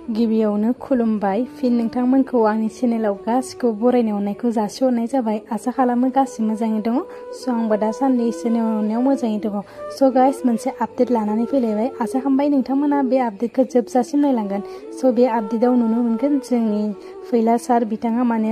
गिबियावनो खुलुमबाय फिन नोंथांमोनखौ आंनि चेनेलाव गासिखौबो बरायनो अननायखौ जासिहरनाय जाबाय। आसा खालामो गासिबो मोजाङै दङ। स' आंबो दासान्दि इसोरनि अननायाव मोजाङै दङ। स' गाइस मोनसे आपडेट लानानै फैलायबाय। आसा खालामबाय नोंथांमोना बे आपडेटखौ जोबजासिम नायलांगोन। स' बे आपडेटआव नुनो मोनगोन जोंनि फैला सार बिथाङा माने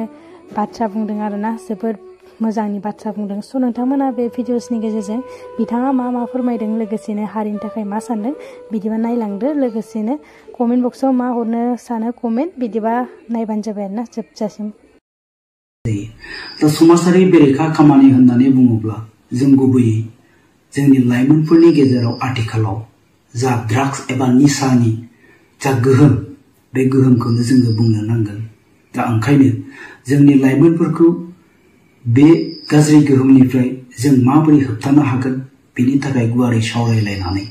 बाथ्रा बुंदों आरोना, जोबोद मोजांनि बाथ्रा बुंदों। स' नोंथांमोना बे भिडिअसनि गेजेरजों बिथाङा मा फोरमायदों, लोगोसेनो हारिनि थाखाय मा सानदों, बिदिबा नायलांदो। लोगोसेनो कमेन्ट बक्सआव मा हरनो सानो कमेन्ट, बिदिबा नायबानो जाबाय आरोना जोबजासिम। दा समाजारि बेरेखा खामानि होननानै बुङोब्ला जों गुबैयै जोंनि लाइमोनफोरनि गेजेराव आथिखालाव जा ड्राग्स एबा निसानि जा गोहोम, बे गोहोमखौनो जोङो बुंनो नांगोन। दा ओंखायनो जोंनि लाइमोनफोरखौ बे गाज्रि गोहोमनिफ्राय जों माबोरै होबथानो हागोन, बेनि थाखाय गुवारै सावरायलायनानै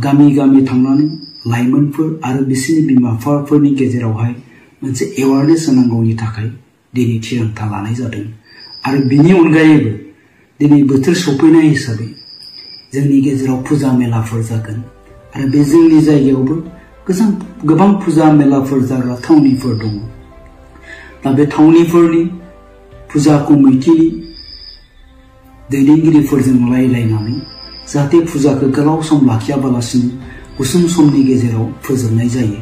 गामि गामि थांनानै लाइमोनफोर आरो बिसोरनि बिमा बिफाफोरनि गेजेरावहाय मोनसे एवारनेस होनांगौनि थाखाय दिनै थिरांथा लानाय जादों। आरो बिनि अनगायैबो दिनै बोथोर सफैनाय हिसाबै जोंनि गेजेराव फुजा मेलाफोर जागोन। आरो बे जोंनि जायगायावबो गोबां फुजा मेलाफोर जाग्रा थावनिफोर दङ। दा बे थावनिफोरनि फुजा कमिटिनि दैदेनगिरिफोरजों रायलायनानै जाहाथे फुजाखौ गोलाव सम लाखियाबालासिनो गुसुं समनि गेजेराव फोजोबनाय जायो,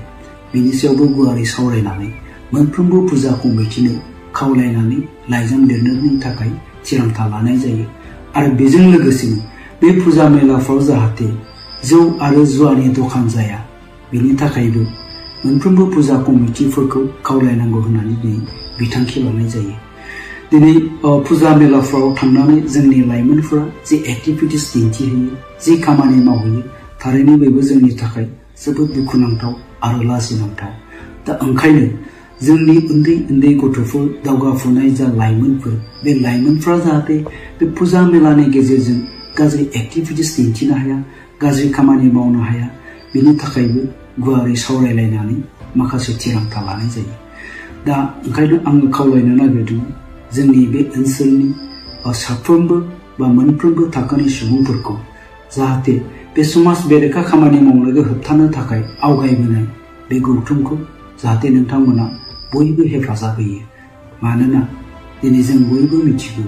बेनि सायावबो गुवारै सावरायनानै मोनफ्रोमबो फुजा कमिटिनो खावलायनानै लाइजाम लिरनायनि थाखाय थिरांथा लानाय जायो। आरो बेजों लोगोसेनो बे फुजा मेलाफ्राव जाहाथे जौ आरो जुवानि दखान जाया, बेनि थाखायबो मोनफ्रोमबो फुजा कमिटिफोरखौ खावलायनांगौ होननानै दिनै बिथांखि लानाय जायो। दिनै फुजा मेलाफ्राव थांनानै जोंनि लाइमोनफोरा जे एक्टिभिटिस दिन्थिहैयो, जे खामानि मावहैयो, थारैनो बेबो जोंनि थाखाय जोबोद दुखुनांथाव आरो लाजिनांथाव। दा ओंखायनो जोंनि उन्दै उन्दै गथ'फोर, दावगाफुनाय जा लाइमोनफोर, बे लाइमोनफ्रा जाहाथे बे फुजा मेलानि गेजेरजों गाज्रि एक्टिभिटिस दिन्थिनो हाया, गाज्रि खामानि मावनो हाया, बेनि थाखायबो गुवारै सावरायलायनानै माखासे थिरांथा लानाय जायो। दा ओंखायनो आङो खावलायनो नागिरदों जोंनि बे ओनसोलनि साफ्रोमबो बा मोनफ्रोमबो थाखोनि सुबुंफोरखौ जाहाथे बे समाज बेरेखा खामानि मावनायखौ होबथानो थाखाय आवगायबोनाय बे गौथुमखौ जाहाथे नोंथांमोना बयबो हेफाजाब होयो। मानोना दिनै जों बयबो मिथिगौ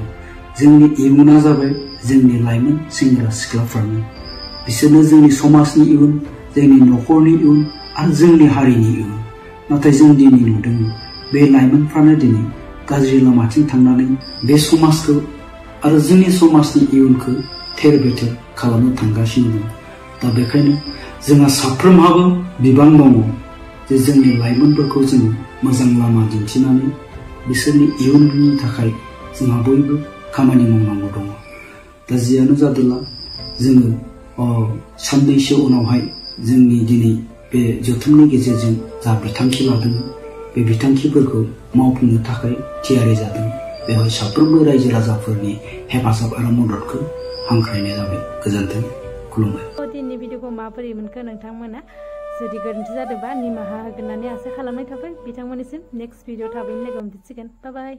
जोंनि इयुना जाबाय जोंनि लाइमोन सेंग्रा सिख्लाफ्रानो। बिसोरनो जोंनि समाजनि इयुन, जोंनि न'खरनि इयुन आरो जोंनि हारिनि इयुन। नाथाय जों दिनै नुदों बे लाइमोनफ्रानो दिनै गाज्रि लामाथिं थांनानै बे समाजखौ आरो जोंनि समाजनि इयुनखौ थेर बेथेर खालामनो थांगासिनो दं। दा बेखायनो जोंहा साफ्रोमहाबो बिबान दङ जे जोंनि लाइमोनफोरखौ जोङो मोजां लामा दिन्थिनानै बिसोरनि इयुननि थाखाय जोंहा बयबो खामानि मावनांगौ दङ। दा जियानो जादोला जोङो साननैसो उनावहाय जोंनि दिनै बे जथुमनि गेजेरजों जा बिथांखि लादों, बे बिथांखिफोरखौ मावफुंनो थाखाय थियारि जादों। बेवहाय साफ्रोमबो रायजो राजाफोरनि हेफाजाब आरो मददखौ हांख्रायनाय जाबाय। गोजोन्थों, खुलुमबाय। दिनैनि भिडिअखौ माबोरै मोनखो नोंथांमोना? जुदि गोरोन्थि जादोंबा निमाहा होगोन होननानै आसा खालामनाय थाबाय। बिथांमोननिसिम नेक्स्ट भिडिअ थाबैनो लोगो मोनफिनसिगोन। बाय बाय।